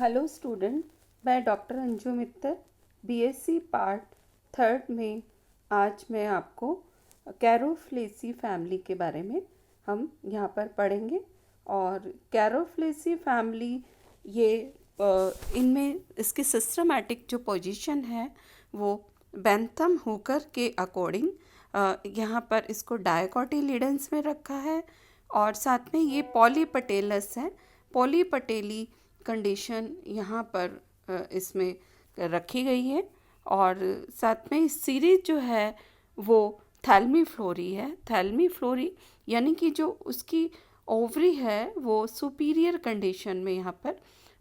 Hello student, मैं doctor Anju Mittal BSc part third में आज मैं आपको कैरोफ्लेसी फैमिली के बारे में हम यहाँ पर पढ़ेंगे। और कैरोफ्लेसी फैमिली ये इनमें इसकी सिस्टमैटिक जो पोजीशन है वो बेंथम हुकर के अकॉर्डिंग यहाँ पर इसको डायकोटिलीडेंस में रखा है। और साथ में ये पॉलीपटेलस है, पॉलीपटेली कंडीशन यहाँ पर इसमें रखी गई है। और साथ में सीरीज जो है वो थैल्मीफ्लोरी है। थैल्मीफ्लोरी यानी कि जो उसकी ओवरी है वो सुपीरियर कंडीशन में यहाँ पर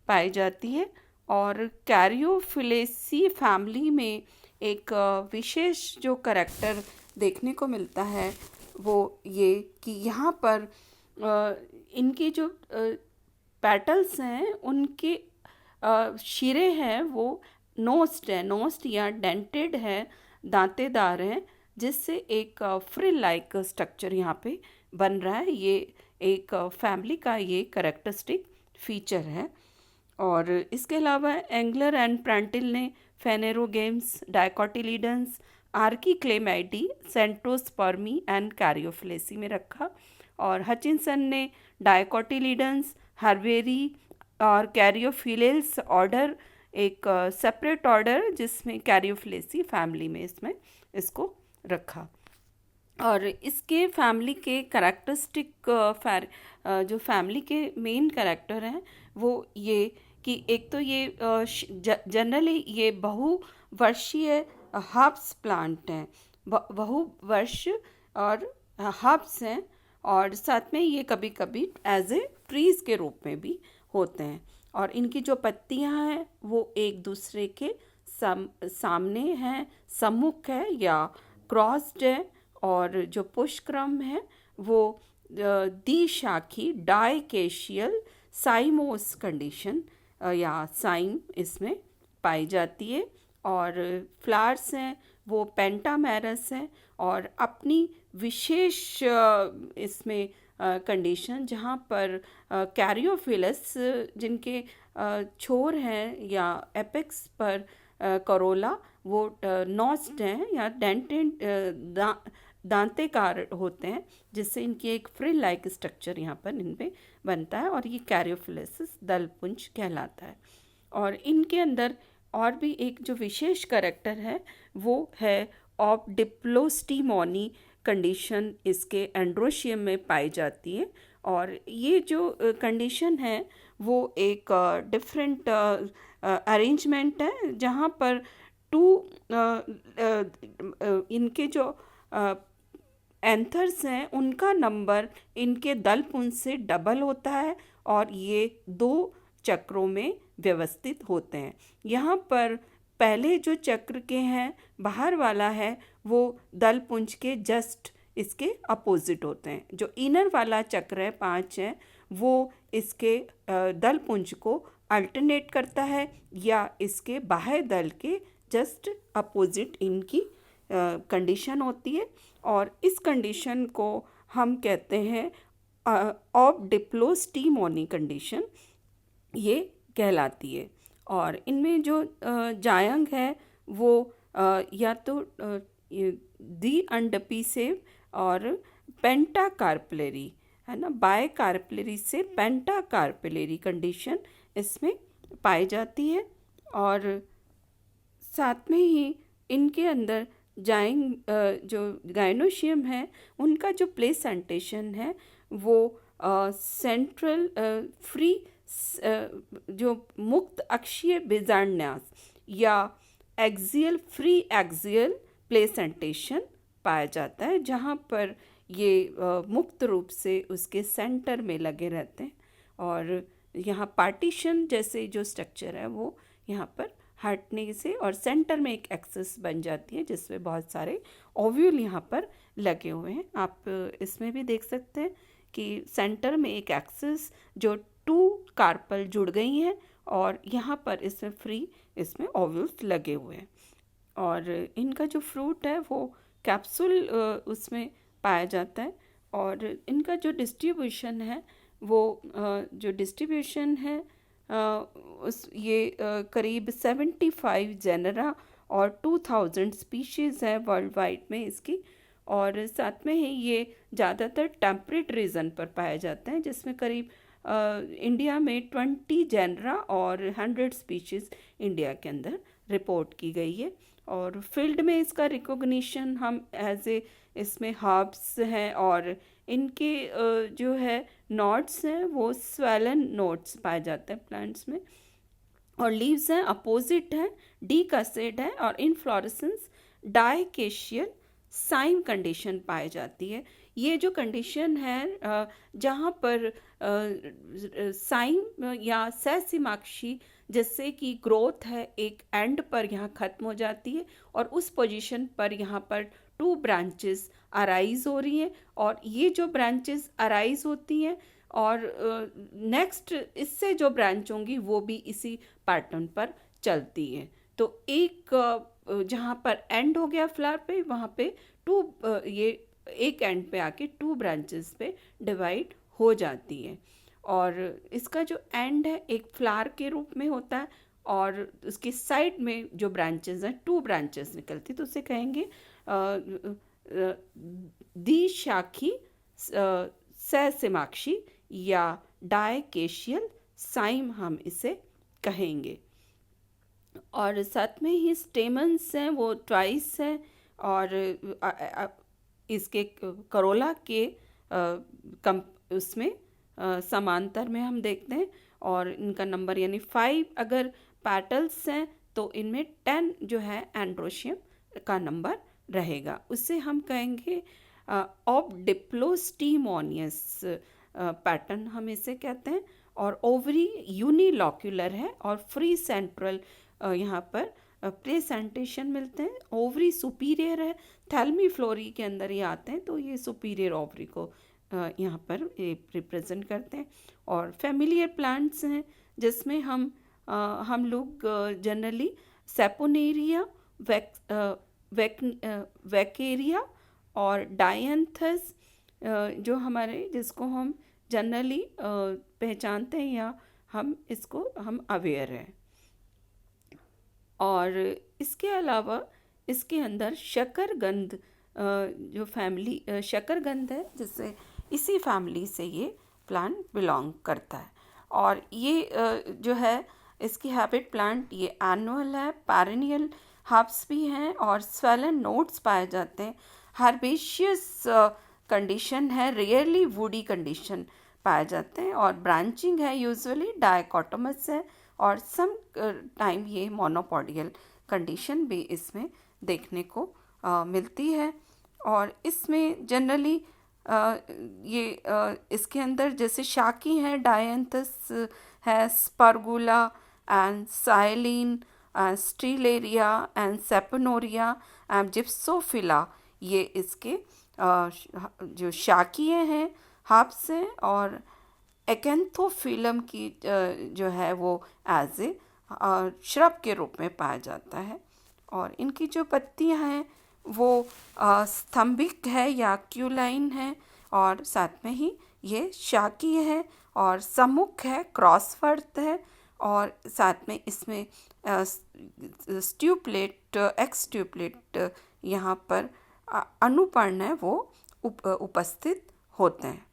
पाई जाती है। और कैरियोफिलेसी फैमिली में एक विशेष जो करैक्टर देखने को मिलता है वो ये कि यहाँ पर इनकी जो पेटल्स हैं उनके शिरे हैं वो नोस्ट या डेंटेड है, दांतेदार हैं, जिससे एक फ्रिल लाइक स्ट्रक्चर यहाँ पे बन रहा है। ये एक फैमिली का ये कैरेक्टरिस्टिक फीचर है। और इसके अलावा एंगलर एंड प्रांटिल ने फेनेरोगेम्स, डायकोटिलीडेंस, आर्कीक्लेमाइडी, सेंट्रोस्पर्मी एंड कैरियोफ्लेसी में रखा। और हचिंसन ने डायकोटिलीडेंस, हर्बेरी और कैरियोफिलेल्स ऑर्डर, एक सेपरेट ऑर्डर जिसमें कैरियोफ्लेसी फैमिली में इसमें इसको रखा। और इसके फैमिली के कैरेक्टरिस्टिक जो फैमिली के मेन कैरेक्टर हैं वो ये कि एक तो ये जनरली ये बहुवर्षीय हर्ब्स प्लांट हैं, बहुवर्ष और हर्ब्स हैं। और साथ में ये कभी कभी एज ए ट्रीज़ के रूप में भी होते हैं। और इनकी जो पत्तियां हैं वो एक दूसरे के सामने हैं, सम्मुख है या क्रॉस्ड है। और जो पुष्पक्रम है वो द्विशाखी डाइकेशियल साइमोस कंडीशन या साइम इसमें पाई जाती है। और फ्लावर्स हैं वो पेंटामेरस हैं। और अपनी विशेष इसमें कंडीशन जहाँ पर कैरियोफिलस जिनके छोर हैं या एपेक्स पर करोला वो नॉस्ट हैं या डेंटेड दांतेकार होते हैं, जिससे इनकी एक फ्रिल लाइक स्ट्रक्चर यहाँ पर इनमें बनता है। और ये कैरियोफिलेसिस दलपुंज कहलाता है। और इनके अंदर और भी एक जो विशेष करैक्टर है वो है ऑफ डिप्लोस्टिमोनी कंडीशन, इसके एंड्रोशियम में पाई जाती है। और ये जो कंडीशन है वो एक डिफरेंट अरेंजमेंट है जहाँ पर इनके जो एंथर्स हैं उनका नंबर इनके दलपुंज से डबल होता है और ये 2 चक्रों में व्यवस्थित होते हैं। यहाँ पर पहले जो चक्र के हैं बाहर वाला है वो दलपुंज के जस्ट इसके अपोजिट होते हैं। जो इनर वाला चक्र है 5 है वो इसके दलपुंज को अल्टरनेट करता है या इसके बाह्य दल के जस्ट अपोजिट इनकी कंडीशन होती है। और इस कंडीशन को हम कहते हैं ऑफ डिप्लोस्टिमोनी कंडीशन ये कहलाती है। और इनमें जो जायंग है वो या तो द्विअंडपीसेव और पेंटाकार्पलेरी है ना, बायकार्पलेरी से पेंटाकार्पलेरी कंडीशन इसमें पाई जाती है। और साथ में ही इनके अंदर जाइंग जो गाइनोशियम है उनका जो प्लेसेंटेशन है वो सेंट्रल फ्री जो मुक्त अक्षीय बीजांड्यास या एक्सियल फ्री एक्सियल प्लेसेंटेशन पाया जाता है, जहाँ पर ये मुक्त रूप से उसके सेंटर में लगे रहते हैं। और यहाँ पार्टीशन जैसे जो स्ट्रक्चर है वो यहाँ पर हटने से और सेंटर में एक एक्सिस बन जाती है जिसमें बहुत सारे ओव्यूल यहाँ पर लगे हुए हैं। आप इसमें भी देख सकते हैं कि सेंटर में एक एक्सिस जो 2 कार्पल जुड़ गई हैं और यहाँ पर इसमें ओव्यूल्स लगे हुए हैं। और इनका जो फ्रूट है वो कैप्सूल उसमें पाया जाता है। और इनका जो डिस्ट्रीब्यूशन है वो जो डिस्ट्रीब्यूशन है करीब 75 जेनरा और 2000 स्पीशीज़ हैं वर्ल्ड वाइड में इसकी। और साथ में ही ये ज़्यादातर टेम्परेट रीजन पर पाए जाते हैं, जिसमें करीब इंडिया में 20 जेनरा और 100 स्पीशीज़ इंडिया के अंदर रिपोर्ट की गई है। और फील्ड में इसका रिकॉग्निशन हम एज ए इसमें हर्ब्स हैं, और इनके जो है नोड्स हैं वो स्वेलन नोड्स पाए जाते हैं प्लांट्स में, और लीव्स हैं अपोजिट है, डीकसेड है, और इनफ्लोरेसेंस डायकेशियल साइम कंडीशन पाई जाती है। ये जो कंडीशन है जहाँ पर साइम या सहसिमाक्षी जिससे कि ग्रोथ है एक एंड पर यहाँ ख़त्म हो जाती है, और उस पोजीशन पर यहाँ पर 2 ब्रांचेस अराइज हो रही हैं, और ये जो ब्रांचेस अराइज होती हैं और नेक्स्ट इससे जो ब्रांच होंगी वो भी इसी पैटर्न पर चलती है। तो एक जहाँ पर एंड हो गया फ्लावर पे, वहाँ पे 2 ये एक एंड पे आके 2 ब्रांचेस पे डिवाइड हो जाती है। और इसका जो एंड है एक फ्लावर के रूप में होता है, और उसके साइड में जो ब्रांचेस हैं 2 ब्रांचेस निकलती, तो उसे कहेंगे द्विशाखी सहसिमाक्षी या डायकेशियल साइम हम इसे कहेंगे। और साथ में ही स्टेमन्स हैं वो ट्वाइस हैं, और इसके करोला के उसमें समांतर में हम देखते हैं, और इनका नंबर यानी 5 अगर पेटल्स हैं तो इनमें 10 जो है एंड्रोशियम का नंबर रहेगा। उससे हम कहेंगे ऑब्डिप्लोस्टिमोनियस पैटर्न हम इसे कहते हैं। और ओवरी यूनिलॉक्यूलर है और फ्री सेंट्रल यहाँ पर प्रेसेंटेशन मिलते हैं। ओवरी सुपीरियर है, थैल्मी फ्लोरी के अंदर ये आते हैं, तो ये सुपीरियर ओवरी को यहाँ पर रिप्रेजेंट करते हैं। और फैमिलियर प्लांट्स हैं जिसमें हम लोग जनरली सेपोनेरिया, वैकेरिया और डायंथस जो हमारे जिसको हम जनरली पहचानते हैं या हम अवेयर हैं। और इसके अलावा इसके अंदर शकरगंध जो फैमिली शकरगंध है, जिससे इसी फैमिली से ये प्लांट बिलोंग करता है। और ये जो है इसकी हैबिट प्लांट ये एनुअल है, पेरेनियल हर्ब्स भी हैं, और स्वेलन नोड्स पाए जाते हैं। हर्बेशियस कंडीशन है, रेयरली वुडी कंडीशन पाए जाते हैं, और ब्रांचिंग है यूजुअली डायकोटोमस है, और सम टाइम ये मोनोपोडियल कंडीशन भी इसमें देखने को मिलती है। और इसमें जनरली इसके अंदर जैसे शाकी हैं, डायंथस है, स्पर्गुला एंड साइलिन, स्ट्रीलेरिया एंड सेपोनोरिया एंड जिप्सोफिला, ये इसके जो शाकीय हैं हर्ब्स हैं। और एकेंथोफिलम की जो है वो एज ए श्रब के रूप में पाया जाता है। और इनकी जो पत्तियां हैं वो स्तंभिक है या क्यूलाइन है, और साथ में ही ये शाकीय है और सम्मुख है, क्रॉसवर्थ है, और साथ में इसमें स्ट्यूपलेट, एक्सट्यूपलेट यहाँ पर अनुपर्ण है वो उपस्थित होते हैं।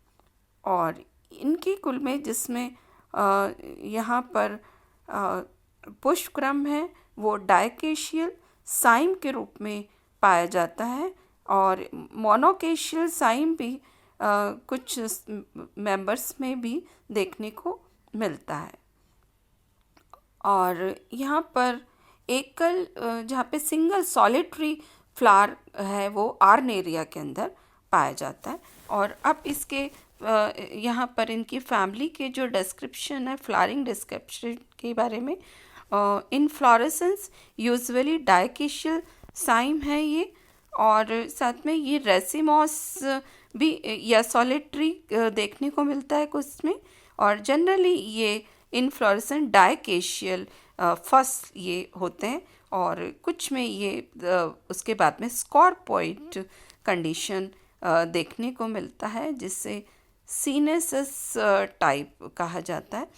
और इनकी कुल में जिसमें यहाँ पर पुष्पक्रम है वो डायकेशियल साइम के रूप में पाया जाता है, और मोनोकेशियल साइम भी कुछ मेंबर्स में भी देखने को मिलता है। और यहाँ पर एकल जहाँ पे सिंगल सॉलिटरी फ्लावर है वो आर्नेरिया के अंदर पाया जाता है। और अब इसके यहाँ पर इनकी फैमिली के जो डिस्क्रिप्शन है, फ्लावरिंग डिस्क्रिप्शन के बारे में, इनफ्लोरेसेंस यूजुअली डायकेशियल साइम है ये, और साथ में ये रेसिमॉस भी या सॉलिटरी देखने को मिलता है कुछ में, और जनरली ये इनफ्लोरेसेंट डायकेशियल फर्स्ट ये होते हैं, और कुछ में ये उसके बाद में स्कॉर्पॉइड कंडीशन देखने को मिलता है, जिससे सीनेसस टाइप कहा जाता है।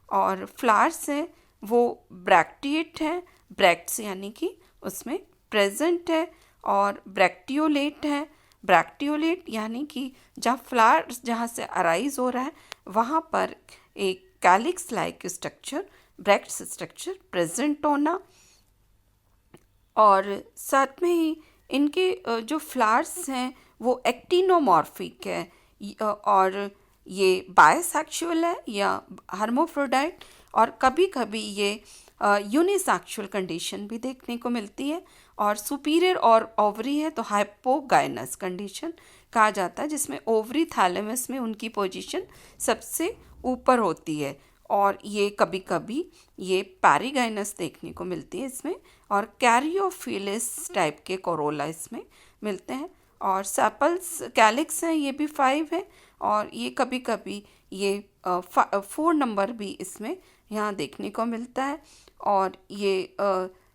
और फ्लावर्स हैं वो ब्रैक्टिएट है, ब्रैक्ट्स यानी कि उसमें प्रेजेंट है, और ब्रैक्टियोलेट है। ब्रैक्टियोलेट यानी कि जहाँ फ्लावर्स जहाँ से अराइज हो रहा है वहाँ पर एक calyx like structure, bracts structure present होना। और साथ में ही इनके जो फ्लावर्स हैं वो एक्टिनोमॉर्फिक है, और ये बायसेक्सुअल है या हर्माफ्रोडाइट, और कभी कभी ये यूनिसेक्सुअल कंडीशन भी देखने को मिलती है। और सुपीरियर और ओवरी है तो हाइपोगाइनस कंडीशन कहा जाता है, जिसमें ओवरी थैलेमस में उनकी पोजीशन सबसे ऊपर होती है, और ये कभी कभी ये पैरीगाइनस देखने को मिलती है इसमें, और कैरियोफिलिस टाइप के कोरोला इसमें मिलते हैं। और सेपल्स कैलिक्स हैं, ये भी 5 है, और ये कभी कभी ये 4 नंबर भी इसमें यहाँ देखने को मिलता है। और ये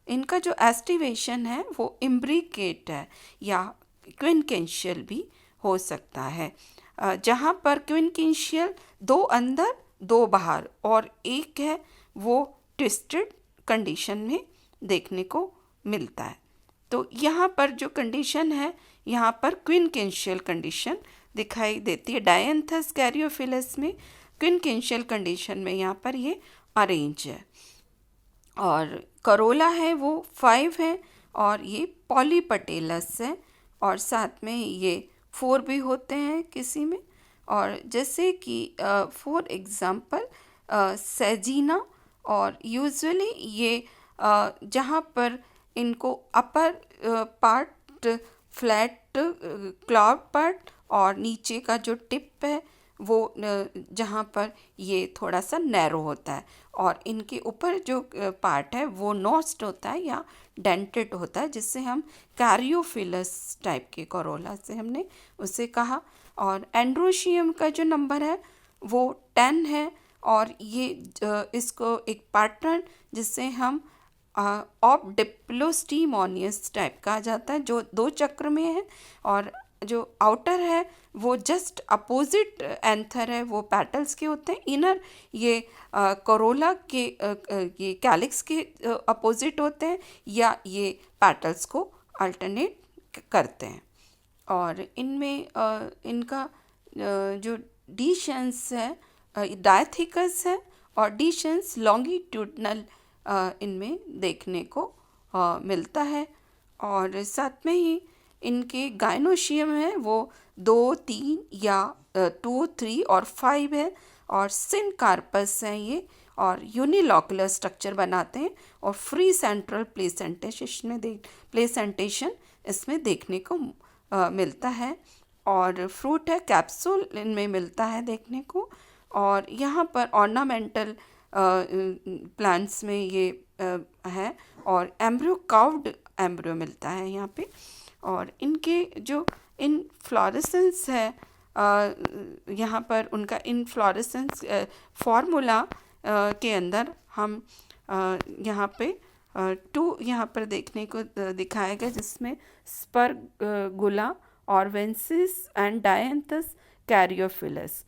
इनका जो एस्टिवेशन है वो इम्ब्रिकेट है या क्विनकेंशियल भी हो सकता है, जहाँ पर क्विनकेंशियल 2 अंदर 2 बाहर और एक है वो ट्विस्टेड कंडीशन में देखने को मिलता है। तो यहाँ पर जो कंडीशन है, यहाँ पर क्विनकेंशियल कंडीशन दिखाई देती है। डायंथस कैरियोफिलस में क्विनकेंशियल कंडीशन में यहाँ पर ये अरेंज है। और करोला है वो 5 है, और ये पॉलीपटेलस है, और साथ में ये 4 भी होते हैं किसी में। और जैसे कि फॉर एग्ज़ाम्पल सेजीना, और यूजुअली ये जहाँ पर इनको upper part flat Claude part और नीचे का जो टिप है वो जहाँ पर ये थोड़ा सा नैरो होता है, और इनके ऊपर जो पार्ट है वो नॉस्ट होता है या डेंटेड होता है, जिससे हम कैरियोफिलस टाइप के कोरोला से हमने उसे कहा। और एंड्रोशियम का जो नंबर है वो 10 है, और ये इसको एक पैटर्न जिससे हम ऑफ डिप्लोस्टीमोनियस टाइप कहा जाता है, जो 2 चक्र में है, और जो आउटर है वो जस्ट अपोजिट एंथर है, वो पेटल्स के होते हैं। इनर ये कोरोला के ये कैलिक्स के अपोजिट होते हैं, या ये पेटल्स को अल्टरनेट करते हैं। और इनमें इनका जो डिशंस है डायथिकस है, और डिशंस लॉन्गिट्यूडनल इनमें देखने को मिलता है। और साथ में ही इनके गाइनोशियम है वो 2, 3 या 2, 3 और 5 है, और सिनकार्पस हैं ये, और यूनिलॉकुलर स्ट्रक्चर बनाते हैं, और फ्री सेंट्रल प्लेसेंटेशन इसमें देखने को मिलता है। और फ्रूट है कैप्सूल इनमें मिलता है देखने को। और यहाँ पर ऑर्नामेंटल प्लांट्स में ये है, और एम्ब्रियो काउड एम्ब्रियो मिलता है यहाँ पे। और इनके जो इनफ्लोरेसेंस है यहाँ पर उनका इनफ्लोरेसेंस फार्मूला के अंदर हम यहाँ पे 2 यहाँ पर देखने को दिखाया गया, जिसमें स्पर्गुला, ऑर्वेंसिस एंड डायंथस कैरियोफिलस।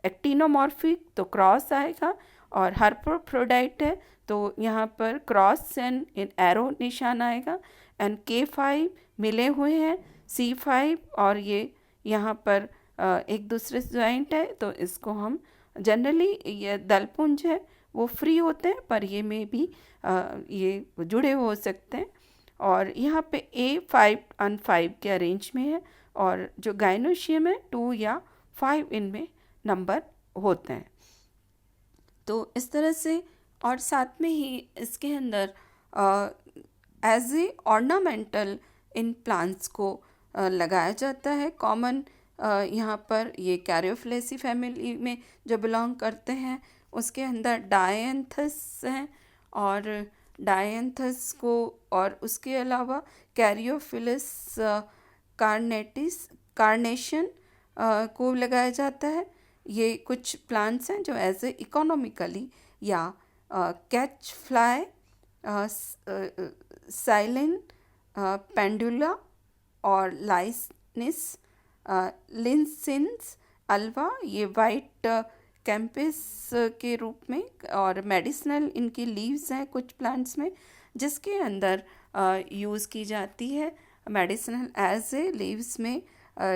एक्टिनोमॉर्फिक तो क्रॉस आएगा, और हर्माफ्रोडाइट है तो यहाँ पर क्रॉस एंड इन एरो निशान आएगा। एंड K5 मिले हुए हैं, C5, और ये यहाँ पर एक दूसरे से ज्वाइंट है, तो इसको हम जनरली ये दलपुंज है वो फ्री होते हैं, पर ये में भी ये जुड़े हो सकते हैं। और यहाँ पे A5 और 5 के अरेंज में है, और जो गाइनोशियम है 2 या 5 इनमें नंबर होते हैं। तो इस तरह से, और साथ में ही इसके अंदर एज ए ऑर्नामेंटल इन प्लांट्स को लगाया जाता है। कॉमन यहाँ पर ये कैरियोफिलेसी फैमिली में जो बिलोंग करते हैं उसके अंदर डायंथस हैं, और डायंथस को, और उसके अलावा कैरियोफिलिस कार्नेशन को लगाया जाता है। ये कुछ प्लांट्स हैं जो एज ए इकोनॉमिकली या कैच फ्लाई, साइलिन, पेंडुला और लाइसिस, लिंसिन्स, अल्वा, ये वाइट कैंपस के रूप में, और मेडिसिनल इनकी लीव्स हैं कुछ प्लांट्स में जिसके अंदर यूज़ की जाती है। मेडिसिनल एज ए लीव्स में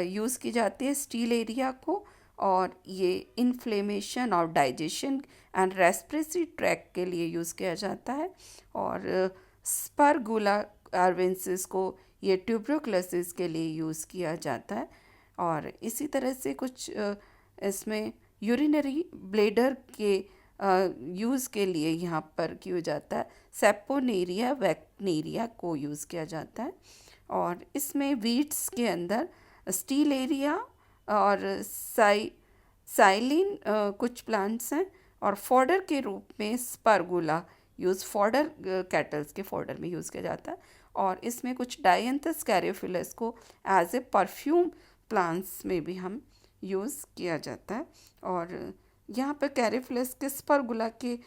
यूज़ की जाती है स्टीलेरिया को, और ये इन्फ्लेमेशन और डाइजेशन एंड रेस्पिरेटरी ट्रैक्ट के लिए यूज़ किया जाता है। और स्पर्गुला आर्वेंसिस को ये ट्यूबरकुलोसिस के लिए यूज़ किया जाता है। और इसी तरह से कुछ इसमें यूरिनरी ब्लेडर के यूज़ के लिए यहाँ पर किया जाता है। सेपोनेरिया वैक्नेरिया को यूज़ किया जाता है। और इसमें वीड्स के अंदर स्टीलेरिया और साइलिन कुछ प्लांट्स हैं। और फॉडर के रूप में स्पर्गुला यूज़ फॉडर कैटल्स के फॉडर में यूज़ किया जाता है। और इसमें कुछ डायंथस कैरियोफिलस को एज ए परफ्यूम प्लांट्स में भी हम यूज़ किया जाता है। और यहाँ पर कैरियोफिलस के स्पर्गुला के